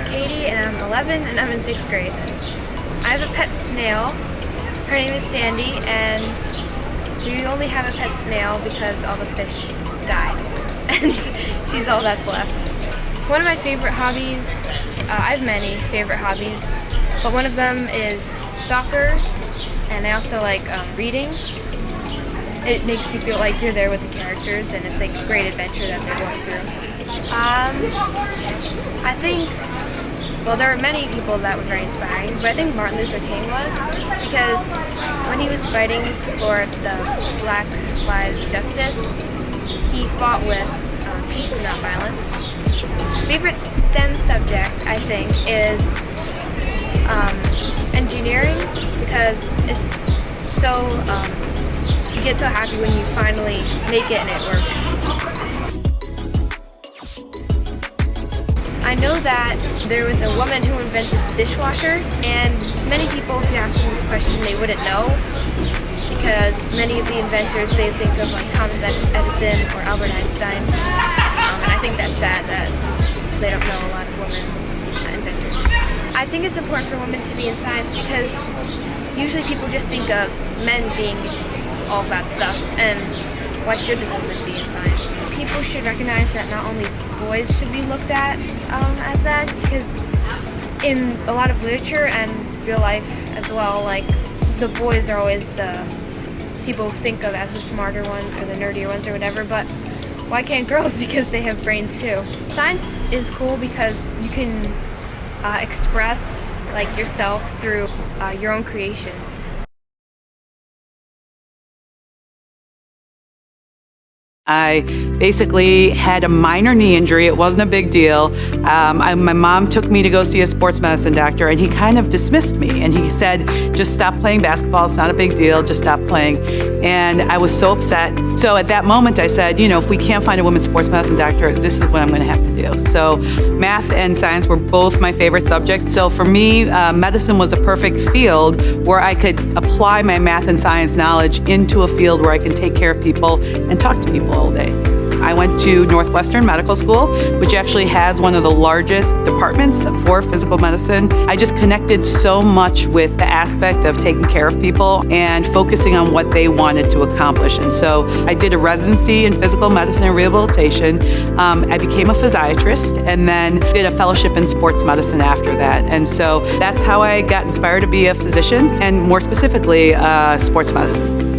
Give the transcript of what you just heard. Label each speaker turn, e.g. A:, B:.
A: is Katie, and I'm 11, and I'm in 6th grade. I have a pet snail. Her name is Sandy, and we only have a pet snail because all the fish died, and she's all that's left. One of my favorite hobbies, I have many favorite hobbies, but one of them is soccer, and I also like reading. It makes you feel like you're there with the characters, and it's like a great adventure that they're going through. I think, well, there are many people that were very inspiring, but I think Martin Luther King was, because when he was fighting for the Black Lives Justice, he fought with peace and not violence. Favorite STEM subject, I think, is engineering, because it's so, you get so happy when you finally make it and it works. I know that there was a woman who invented the dishwasher, and many people, if you ask them this question, they wouldn't know, because many of the inventors, they think of like Thomas Edison or Albert Einstein, and I think that's sad that they don't know a lot of women inventors. I think it's important for women to be in science because usually people just think of men being all that stuff, and why shouldn't women be in science? People should recognize that not only boys should be looked at as that, because in a lot of literature and real life as well, like the boys are always the people think of as the smarter ones or the nerdier ones or whatever, but why can't girls? Because they have brains too. Science is cool because you can express like yourself through your own creations.
B: I basically had a minor knee injury. It wasn't a big deal. My mom took me to go see a sports medicine doctor, and he kind of dismissed me. And he said, just stop playing basketball. It's not a big deal. Just stop playing. And I was so upset. So at that moment, I said, you know, if we can't find a women's sports medicine doctor, this is what I'm going to have to do. So math and science were both my favorite subjects. So for me, medicine was a perfect field where I could apply my math and science knowledge into a field where I can take care of people and talk to people all day. I went to Northwestern Medical School, which actually has one of the largest departments for physical medicine. I just connected so much with the aspect of taking care of people and focusing on what they wanted to accomplish. And so I did a residency in physical medicine and rehabilitation. I became a physiatrist and then did a fellowship in sports medicine after that. And so that's how I got inspired to be a physician, and more specifically, sports medicine.